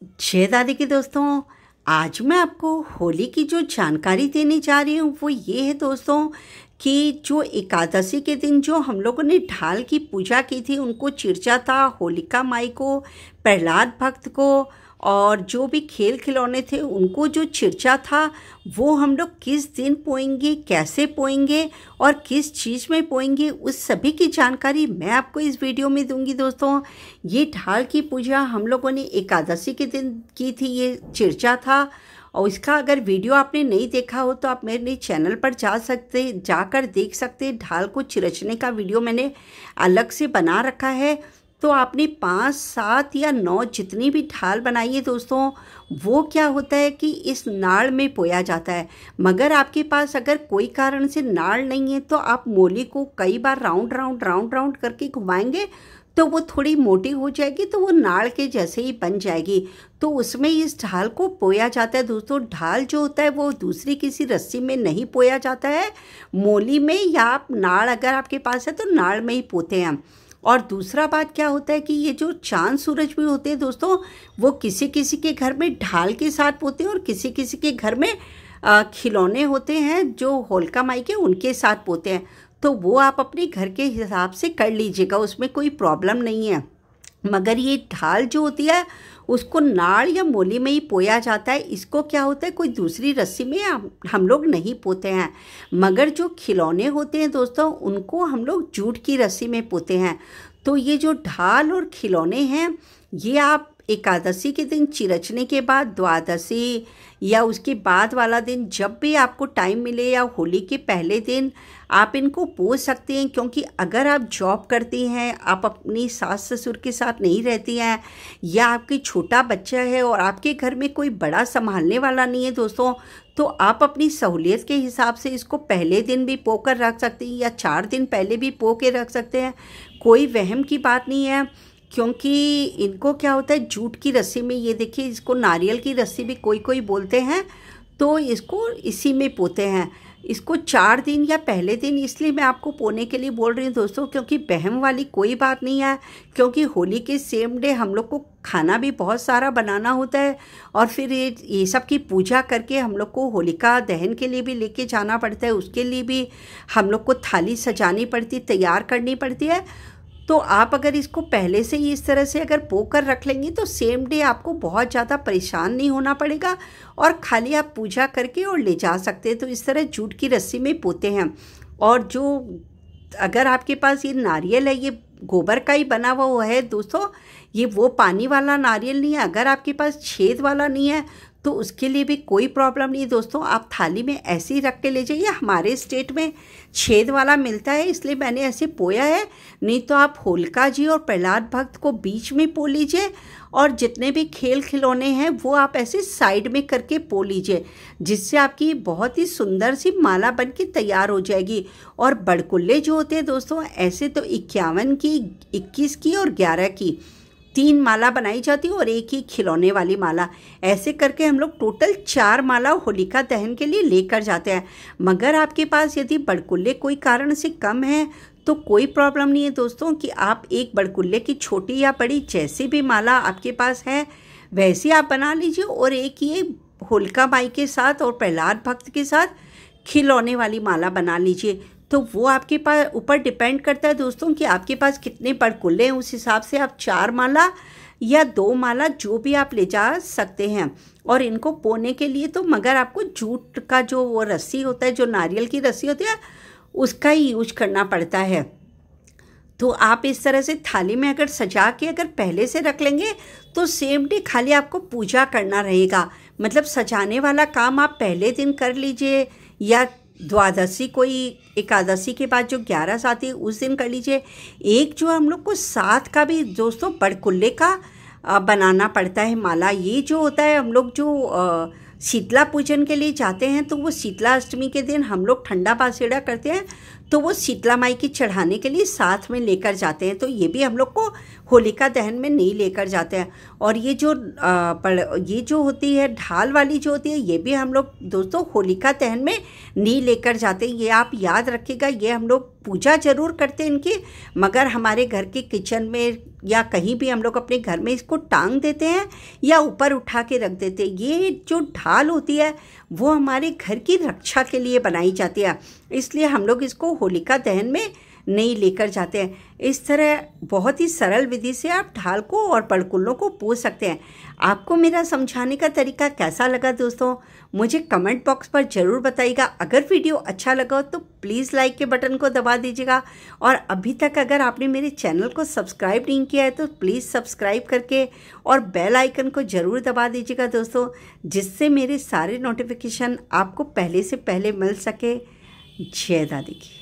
जय दादी के दोस्तों। आज मैं आपको होली की जो जानकारी देने जा रही हूँ वो ये है दोस्तों कि जो एकादशी के दिन जो हम लोगों ने ढाल की पूजा की थी, उनको चिरचा था, होलिका माई को, प्रहलाद भक्त को, और जो भी खेल खिलौने थे उनको जो चिरचा था वो हम लोग किस दिन पोएंगे, कैसे पोएंगे और किस चीज़ में पोएंगे, उस सभी की जानकारी मैं आपको इस वीडियो में दूंगी दोस्तों। ये ढाल की पूजा हम लोगों ने एकादशी के दिन की थी, ये चिरचा था। और इसका अगर वीडियो आपने नहीं देखा हो तो आप मेरे चैनल पर जाकर देख सकते। ढाल को चिरचने का वीडियो मैंने अलग से बना रखा है। तो आपने 5, 7 या 9 जितनी भी ढाल बनाई है दोस्तों, वो क्या होता है कि इस नाड़ में पोया जाता है। मगर आपके पास अगर कोई कारण से नाड़ नहीं है तो आप मोली को कई बार राउंड राउंड करके घुमाएंगे तो वो थोड़ी मोटी हो जाएगी, तो वो नाड़ के जैसे ही बन जाएगी। तो उसमें इस ढाल को पोया जाता है दोस्तों। ढाल जो होता है वो दूसरी किसी रस्सी में नहीं पोया जाता है, मोली में, या आप नाड़ अगर आपके पास है तो नाड़ में ही पोते हैं। और दूसरा बात क्या होता है कि ये जो चांद सूरज भी होते हैं दोस्तों, वो किसी किसी के घर में ढाल के साथ पोते हैं और किसी किसी के घर में खिलौने होते हैं जो होलिका माई के, उनके साथ पोते हैं। तो वो आप अपने घर के हिसाब से कर लीजिएगा, उसमें कोई प्रॉब्लम नहीं है। मगर ये ढाल जो होती है उसको नाड़ या मोली में ही पोया जाता है। इसको क्या होता है, कोई दूसरी रस्सी में हम लोग नहीं पोते हैं। मगर जो खिलौने होते हैं दोस्तों, उनको हम लोग जूट की रस्सी में पोते हैं। तो ये जो ढाल और खिलौने हैं, ये आप एकादशी के दिन चिरचने के बाद, द्वादशी या उसके बाद वाला दिन, जब भी आपको टाइम मिले, या होली के पहले दिन आप इनको पो सकते हैं। क्योंकि अगर आप जॉब करती हैं, आप अपनी सास ससुर के साथ नहीं रहती हैं, या आपकी छोटा बच्चा है और आपके घर में कोई बड़ा संभालने वाला नहीं है दोस्तों, तो आप अपनी सहूलियत के हिसाब से इसको पहले दिन भी पो कर रख सकते हैं या 4 दिन पहले भी पो के रख सकते हैं। कोई वहम की बात नहीं है। क्योंकि इनको क्या होता है, जूट की रस्सी में, ये देखिए, इसको नारियल की रस्सी भी कोई कोई बोलते हैं, तो इसको इसी में पोते हैं। इसको 4 दिन या पहले दिन इसलिए मैं आपको पोने के लिए बोल रही हूँ दोस्तों, क्योंकि बहम वाली कोई बात नहीं है। क्योंकि होली के सेम डे हम लोग को खाना भी बहुत सारा बनाना होता है, और फिर ये सब की पूजा करके हम लोग को होलिका दहन के लिए भी लेके जाना पड़ता है। उसके लिए भी हम लोग को थाली सजानी पड़ती, तैयार करनी पड़ती है। तो आप अगर इसको पहले से ही इस तरह से अगर पो कर रख लेंगे तो सेम डे आपको बहुत ज़्यादा परेशान नहीं होना पड़ेगा, और खाली आप पूजा करके और ले जा सकते हैं। तो इस तरह जूट की रस्सी में पोते हैं। और जो अगर आपके पास ये नारियल है, ये गोबर का ही बना हुआ है दोस्तों, ये वो पानी वाला नारियल नहीं है। अगर आपके पास छेद वाला नहीं है तो उसके लिए भी कोई प्रॉब्लम नहीं है दोस्तों। आप थाली में ऐसे ही रख के ले जाइए। हमारे स्टेट में छेद वाला मिलता है, इसलिए मैंने ऐसे पोया है। नहीं तो आप होलिका जी और प्रहलाद भक्त को बीच में पो लीजिए, और जितने भी खेल खिलौने हैं वो आप ऐसे साइड में करके पो लीजिए, जिससे आपकी बहुत ही सुंदर सी माला बन के तैयार हो जाएगी। और बड़कुल्ले जो होते हैं दोस्तों, ऐसे तो 51 की, 21 की और 11 की 3 माला बनाई जाती है, और एक ही खिलौने वाली माला। ऐसे करके हम लोग टोटल 4 माला होलिका दहन के लिए लेकर जाते हैं। मगर आपके पास यदि बड़कुल्ले कोई कारण से कम है तो कोई प्रॉब्लम नहीं है दोस्तों, कि आप एक बड़कुल्ले की छोटी या बड़ी जैसी भी माला आपके पास है वैसी आप बना लीजिए, और एक ये होलिका माई के साथ और प्रहलाद भक्त के साथ खिलौने वाली माला बना लीजिए। तो वो आपके पास ऊपर डिपेंड करता है दोस्तों कि आपके पास कितने बड़कुल्ले हैं। उस हिसाब से आप 4 माला या 2 माला जो भी आप ले जा सकते हैं। और इनको पोने के लिए तो मगर आपको जूट का जो वो रस्सी होता है, जो नारियल की रस्सी होती है, उसका ही यूज करना पड़ता है। तो आप इस तरह से थाली में अगर सजा के अगर पहले से रख लेंगे तो सेम डे खाली आपको पूजा करना रहेगा। मतलब सजाने वाला काम आप पहले दिन कर लीजिए, या द्वादशी, कोई एकादशी के बाद जो 11 आती है उस दिन कर लीजिए। एक जो हम लोग को 7 का भी दोस्तों बड़कुल्ले का बनाना पड़ता है माला। ये जो होता है, हम लोग जो शीतला पूजन के लिए जाते हैं तो वो शीतला अष्टमी के दिन हम लोग ठंडा बासेड़ा करते हैं, तो वो शीतला माई की चढ़ाने के लिए साथ में लेकर जाते हैं। तो ये भी हम लोग को होलिका दहन में नहीं लेकर जाते हैं। और ये जो होती है ढाल वाली जो होती है, ये भी हम लोग दोस्तों होलिका दहन में नहीं लेकर जाते। ये आप याद रखिएगा, ये हम लोग पूजा ज़रूर करते हैं इनकी, मगर हमारे घर के किचन में या कहीं भी हम लोग अपने घर में इसको टांग देते हैं या ऊपर उठा के रख देते हैं। ये जो ढाल होती है वो हमारे घर की रक्षा के लिए बनाई जाती है, इसलिए हम लोग इसको होलिका दहन में नहीं लेकर जाते हैं। इस तरह बहुत ही सरल विधि से आप ढाल को और पड़कुल्लों को पूछ सकते हैं। आपको मेरा समझाने का तरीका कैसा लगा दोस्तों, मुझे कमेंट बॉक्स पर ज़रूर बताइएगा। अगर वीडियो अच्छा लगा हो तो प्लीज़ लाइक के बटन को दबा दीजिएगा। और अभी तक अगर आपने मेरे चैनल को सब्सक्राइब नहीं किया है तो प्लीज़ सब्सक्राइब करके और बेल आइकन को ज़रूर दबा दीजिएगा दोस्तों, जिससे मेरे सारे नोटिफिकेशन आपको पहले से पहले मिल सके। जय दादी की।